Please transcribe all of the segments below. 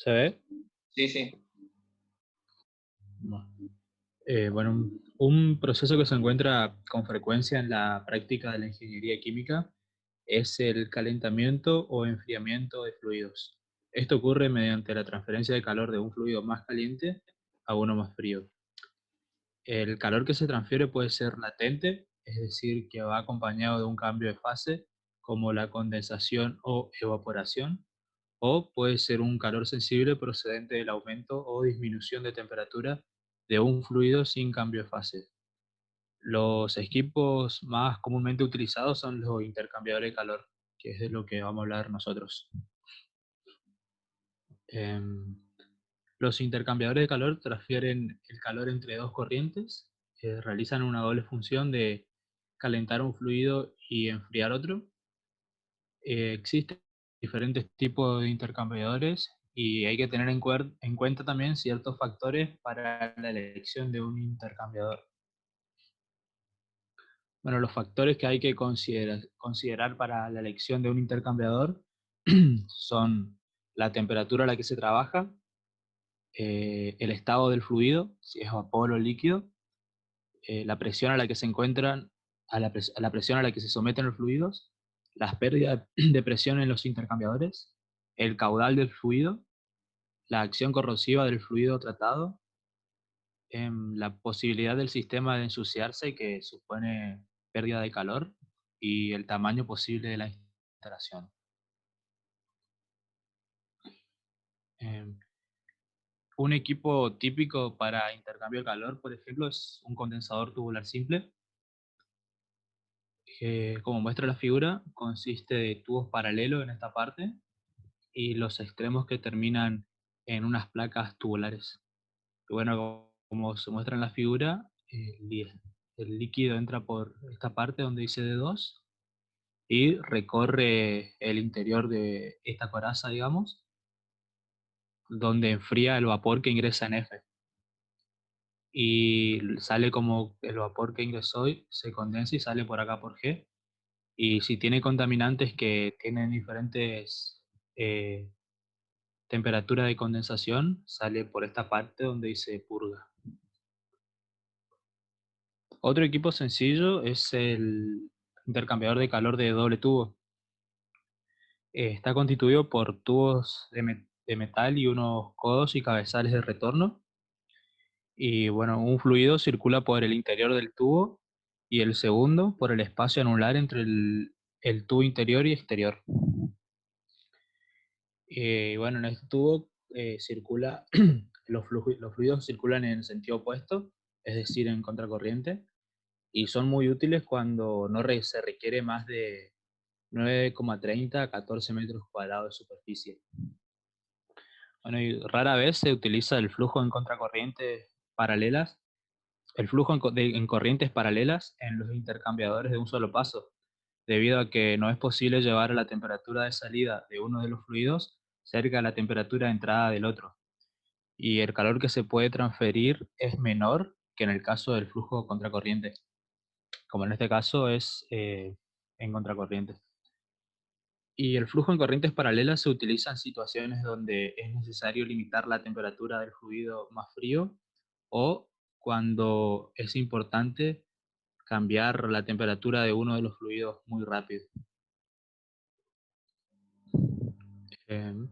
¿Se ve? Sí, sí. No. Bueno, un proceso que se encuentra con frecuencia en la práctica de la ingeniería química es el calentamiento o enfriamiento de fluidos. Esto ocurre mediante la transferencia de calor de un fluido más caliente a uno más frío. El calor que se transfiere puede ser latente, es decir, que va acompañado de un cambio de fase, como la condensación o evaporación, o puede ser un calor sensible procedente del aumento o disminución de temperatura de un fluido sin cambio de fase. Los equipos más comúnmente utilizados son los intercambiadores de calor, que es de lo que vamos a hablar nosotros. Em, los intercambiadores de calor transfieren el calor entre dos corrientes, realizan una doble función de calentar un fluido y enfriar otro. Existen diferentes tipos de intercambiadores y hay que tener en cuenta también ciertos factores para la elección de un intercambiador. Bueno, los factores que hay que considerar para la elección de un intercambiador son la temperatura a la que se trabaja, el estado del fluido, si es vapor o líquido, la presión a la que se encuentran, a la presión a la que se someten los fluidos, las pérdidas de presión en los intercambiadores, el caudal del fluido, la acción corrosiva del fluido tratado, la posibilidad del sistema de ensuciarse que supone pérdida de calor y el tamaño posible de la instalación. Em, un equipo típico para intercambio de calor, por ejemplo, es un condensador tubular simple, que, como muestra la figura, consiste de tubos paralelos en esta parte y los extremos que terminan en unas placas tubulares. Y bueno, como se muestra en la figura, el líquido entra por esta parte donde dice D2 y recorre el interior de esta coraza, digamos, donde enfría el vapor que ingresa en F. Y sale como el vapor que ingresó y se condensa y sale por acá por G. Y si tiene contaminantes que tienen diferentes eh, temperaturas de condensación, sale por esta parte donde dice purga. Otro equipo sencillo es el intercambiador de calor de doble tubo. Está constituido por tubos de metal y unos codos y cabezales de retorno. Y bueno, un fluido circula por el interior del tubo y el segundo por el espacio anular entre el tubo interior y exterior. Bueno, en este tubo circula, los fluidos circulan en sentido opuesto, es decir, en contracorriente, y son muy útiles cuando no se requiere más de 9,30 a 14 metros cuadrados de superficie. Bueno, y rara vez se utiliza el flujo en contracorriente paralelas, el flujo en corrientes paralelas en los intercambiadores de un solo paso, debido a que no es posible llevar la temperatura de salida de uno de los fluidos cerca de la temperatura de entrada del otro, y el calor que se puede transferir es menor que en el caso del flujo contracorriente, como en este caso es en contracorriente. Y el flujo en corrientes paralelas se utiliza en situaciones donde es necesario limitar la temperatura del fluido más frío o cuando es importante cambiar la temperatura de uno de los fluidos muy rápido. Em,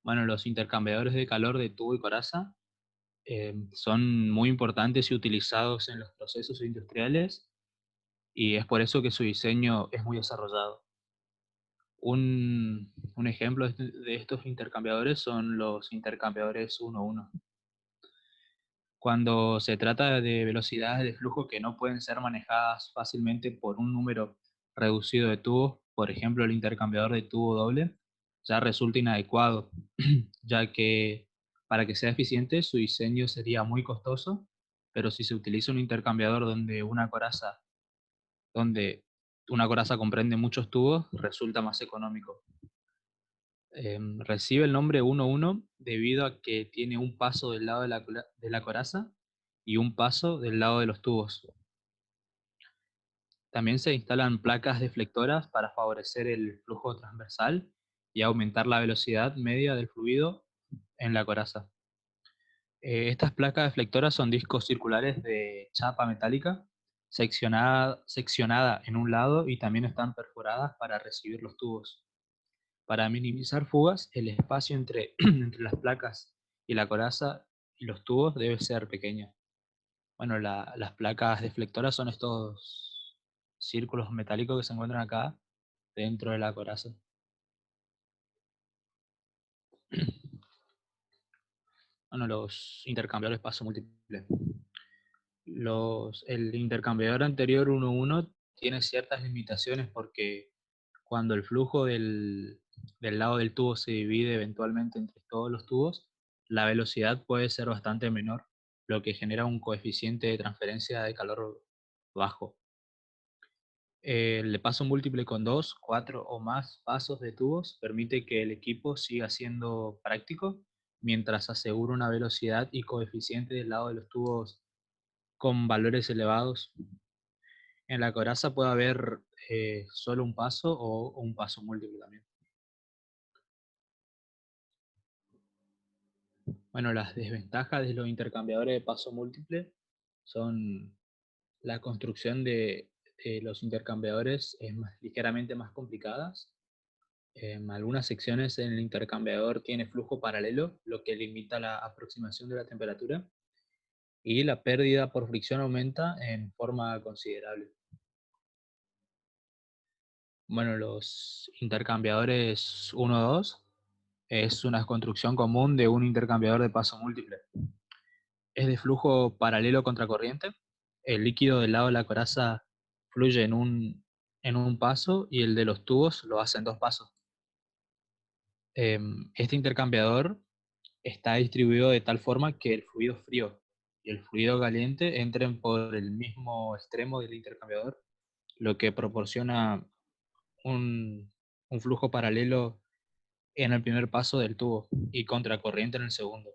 bueno, los intercambiadores de calor de tubo y coraza son muy importantes y utilizados en los procesos industriales y es por eso que su diseño es muy desarrollado. Un ejemplo de estos intercambiadores son los intercambiadores 1-1. Cuando se trata de velocidades de flujo que no pueden ser manejadas fácilmente por un número reducido de tubos, por ejemplo el intercambiador de tubo doble, ya resulta inadecuado, ya que para que sea eficiente su diseño sería muy costoso, pero si se utiliza un intercambiador donde una coraza comprende muchos tubos, resulta más económico. Recibe el nombre 1-1 debido a que tiene un paso del lado de la coraza y un paso del lado de los tubos. También se instalan placas deflectoras para favorecer el flujo transversal y aumentar la velocidad media del fluido en la coraza. Estas placas deflectoras son discos circulares de chapa metálica, seccionada en un lado y también están perforadas para recibir los tubos. Para minimizar fugas, el espacio entre, entre las placas y la coraza y los tubos debe ser pequeño. Bueno, las placas deflectoras son estos círculos metálicos que se encuentran acá dentro de la coraza. Bueno, los intercambiadores paso múltiple. El intercambiador anterior 1.1 tiene ciertas limitaciones porque cuando el flujo del lado del tubo se divide eventualmente entre todos los tubos, la velocidad puede ser bastante menor, lo que genera un coeficiente de transferencia de calor bajo. El de paso múltiple con 2, 4 o más pasos de tubos permite que el equipo siga siendo práctico mientras asegura una velocidad y coeficiente del lado de los tubos con valores elevados. En la coraza puede haber solo un paso o un paso múltiple también. Bueno, las desventajas de los intercambiadores de paso múltiple son la construcción de los intercambiadores es ligeramente más complicadas. Algunas secciones en el intercambiador tiene flujo paralelo, lo que limita la aproximación de la temperatura, y la pérdida por fricción aumenta en forma considerable. Bueno, los intercambiadores 1-2 es una construcción común de un intercambiador de paso múltiple. Es de flujo paralelo contracorriente. El líquido del lado de la coraza fluye en un paso y el de los tubos lo hace en dos pasos. Este intercambiador está distribuido de tal forma que el fluido frío y el fluido caliente entren por el mismo extremo del intercambiador, lo que proporciona un, un flujo paralelo en el primer paso del tubo y contracorriente en el segundo.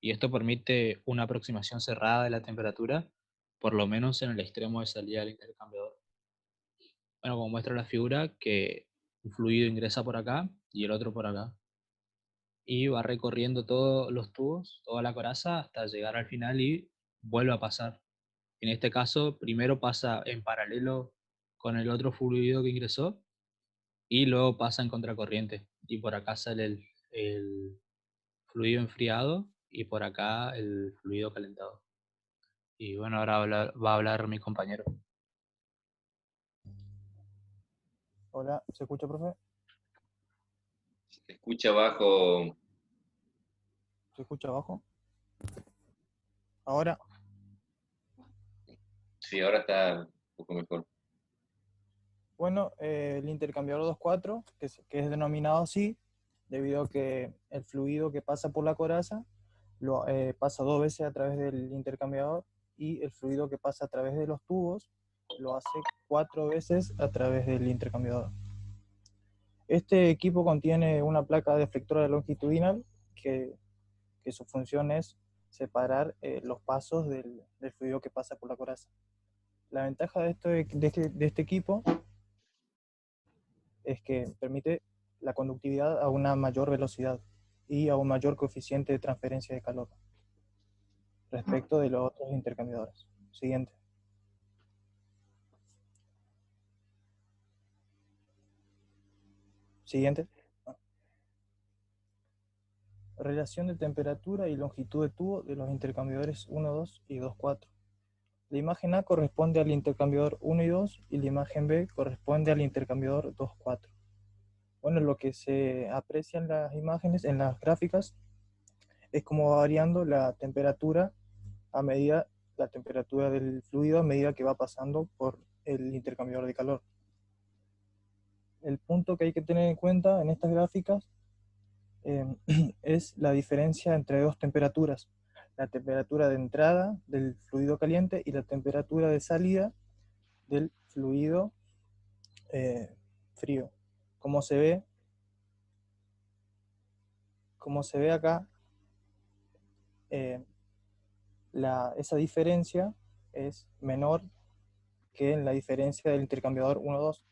Y esto permite una aproximación cerrada de la temperatura, por lo menos en el extremo de salida del intercambiador. Bueno, como muestra la figura, que un fluido ingresa por acá y el otro por acá. Y va recorriendo todos los tubos, toda la coraza, hasta llegar al final y vuelve a pasar. En este caso, primero pasa en paralelo con el otro fluido que ingresó y luego pasa en contracorriente. Y por acá sale el fluido enfriado y por acá el fluido calentado. Y bueno, ahora va a hablar mi compañero. Hola, ¿se escucha, profe? Se escucha bajo. ¿Se escucha abajo? Ahora, Sí, ahora está un poco mejor. bueno, el intercambiador 2.4, que es denominado así, debido a que el fluido que pasa por la coraza pasa dos veces a través del intercambiador y el fluido que pasa a través de los tubos lo hace 4 veces a través del intercambiador. Este equipo contiene una placa deflectora longitudinal que su función es separar los pasos del fluido que pasa por la coraza. La ventaja de este equipo es que permite la conductividad a una mayor velocidad y a un mayor coeficiente de transferencia de calor respecto de los otros intercambiadores. Siguiente. Siguiente. Relación de temperatura y longitud de tubo de los intercambiadores 1, 2 y 2, 4. La imagen A corresponde al intercambiador 1 y 2 y la imagen B corresponde al intercambiador 2, 4. Bueno, lo que se aprecia en las imágenes, en las gráficas, es cómo va variando la temperatura la temperatura del fluido a medida que va pasando por el intercambiador de calor. El punto que hay que tener en cuenta en estas gráficas es la diferencia entre dos temperaturas. La temperatura de entrada del fluido caliente y la temperatura de salida del fluido frío. Como se ve acá, esa diferencia es menor que en la diferencia del intercambiador 1-2.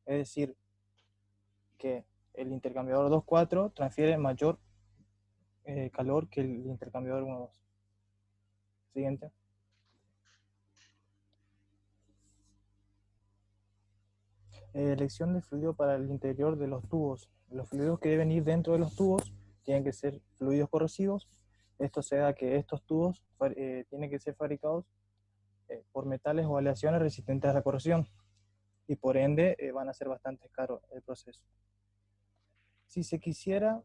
Es decir, que el intercambiador 2-4 transfiere mayor calor que el intercambiador 1-2. Siguiente. Elección de fluido para el interior de los tubos. Los fluidos que deben ir dentro de los tubos tienen que ser fluidos corrosivos. Esto se da que estos tubos tienen que ser fabricados por metales o aleaciones resistentes a la corrosión, y por ende van a ser bastante caros el proceso. Si se quisiera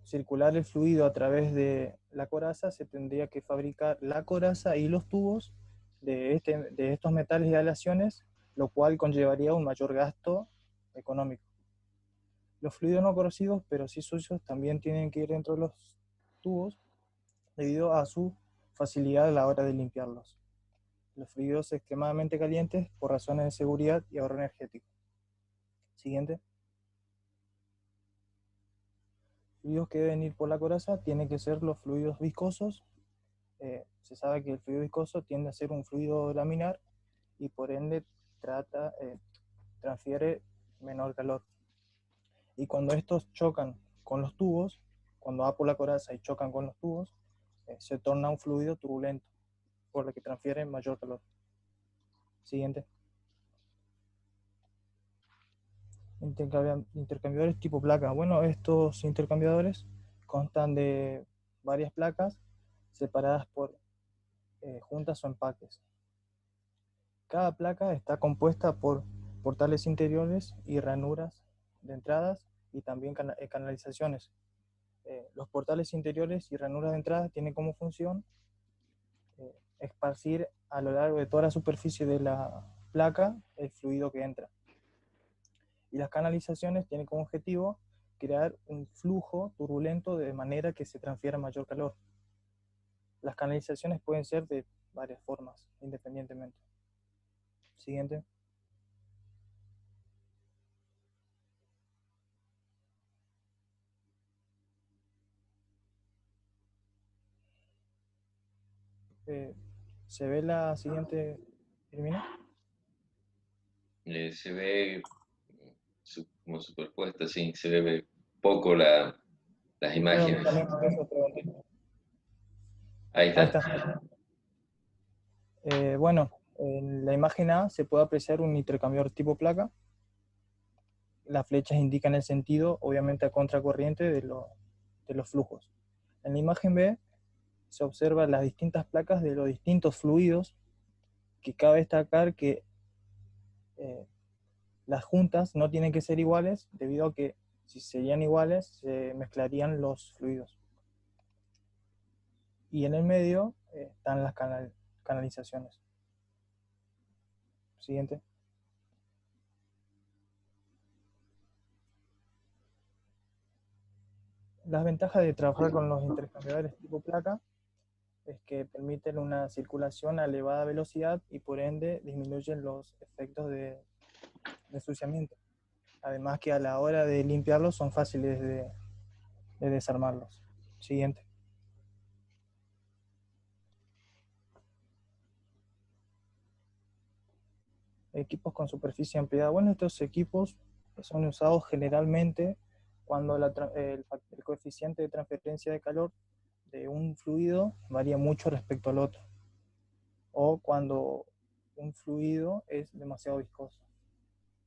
circular el fluido a través de la coraza, se tendría que fabricar la coraza y los tubos de estos metales y aleaciones, lo cual conllevaría un mayor gasto económico. Los fluidos no corrosivos, pero sí sucios, también tienen que ir dentro de los tubos debido a su facilidad a la hora de limpiarlos. Los fluidos extremadamente calientes por razones de seguridad y ahorro energético. Siguiente. Fluidos que deben ir por la coraza tienen que ser los fluidos viscosos. Se sabe que el fluido viscoso tiende a ser un fluido laminar y por ende transfiere menor calor. Y cuando estos chocan con los tubos, cuando va por la coraza y chocan con los tubos, se torna un fluido turbulento, por lo que transfiere mayor calor. Siguiente. Intercambiadores tipo placa. Bueno, estos intercambiadores constan de varias placas separadas por juntas o empaques. Cada placa está compuesta por portales interiores y ranuras de entradas y también canalizaciones. Los portales interiores y ranuras de entrada tienen como función esparcir a lo largo de toda la superficie de la placa el fluido que entra. Y las canalizaciones tienen como objetivo crear un flujo turbulento de manera que se transfiera mayor calor. Las canalizaciones pueden ser de varias formas, independientemente. Siguiente. ¿Se ve la siguiente, Irmina? Se ve como superpuesta, sí, se ve poco las imágenes. Ahí Ahí está. está. Bueno, en la imagen A se puede apreciar un intercambiador tipo placa. Las flechas indican el sentido, obviamente a contracorriente de los flujos. En la imagen B se observan las distintas placas de los distintos fluidos, que cabe destacar que las juntas no tienen que ser iguales, debido a que si serían iguales se mezclarían los fluidos. Y en el medio están las canalizaciones. Siguiente. Las ventajas de trabajar con los intercambiadores tipo placa es que permiten una circulación a elevada velocidad y por ende disminuyen los efectos de ensuciamiento. Además que a la hora de limpiarlos son fáciles de desarmarlos. Siguiente. Equipos con superficie ampliada. Bueno, estos equipos son usados generalmente cuando el coeficiente de transferencia de calor de un fluido varía mucho respecto al otro, o cuando un fluido es demasiado viscoso.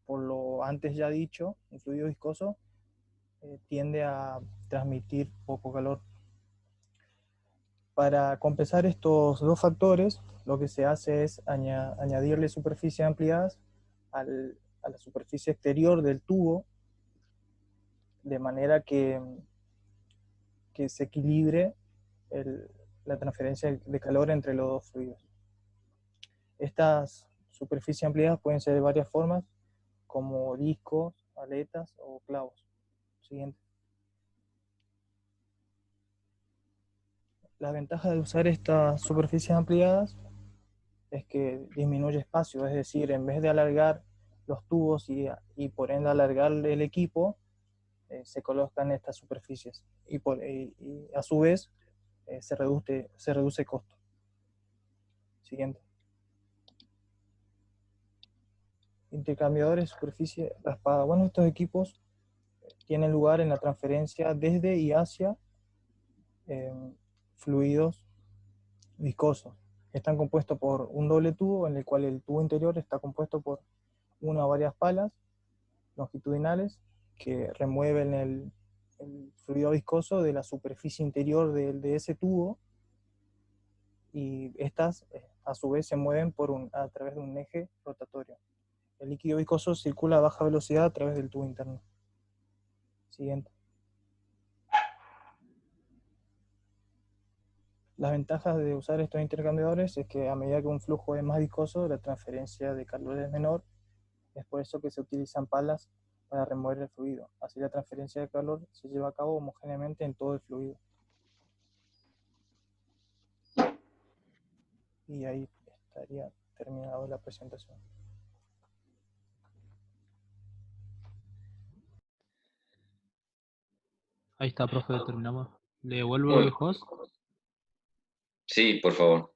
Por lo antes ya dicho, un fluido viscoso tiende a transmitir poco calor. Para compensar estos dos factores, lo que se hace es añadirle superficies ampliadas a la superficie exterior del tubo, de manera que se equilibre la transferencia de calor entre los dos fluidos. Estas superficies ampliadas pueden ser de varias formas, como discos, aletas o clavos. Siguiente. La ventaja de usar estas superficies ampliadas es que disminuye espacio, es decir, en vez de alargar los tubos y por ende alargar el equipo, se colocan estas superficies y a su vez se reduce el costo. Siguiente. Intercambiadores de superficie raspada. Bueno, estos equipos tienen lugar en la transferencia desde y hacia fluidos viscosos. Están compuestos por un doble tubo, en el cual el tubo interior está compuesto por una o varias palas longitudinales que remueven el fluido viscoso de la superficie interior de ese tubo, y estas a su vez se mueven a través de un eje rotatorio. El líquido viscoso circula a baja velocidad a través del tubo interno. Siguiente. Las ventajas de usar estos intercambiadores es que a medida que un flujo es más viscoso, la transferencia de calor es menor. Es por eso que se utilizan palas para remover el fluido. Así la transferencia de calor se lleva a cabo homogéneamente en todo el fluido. Y ahí estaría terminada la presentación. Ahí está, profe, terminamos. ¿Le devuelvo Muy el host? Sí, por favor.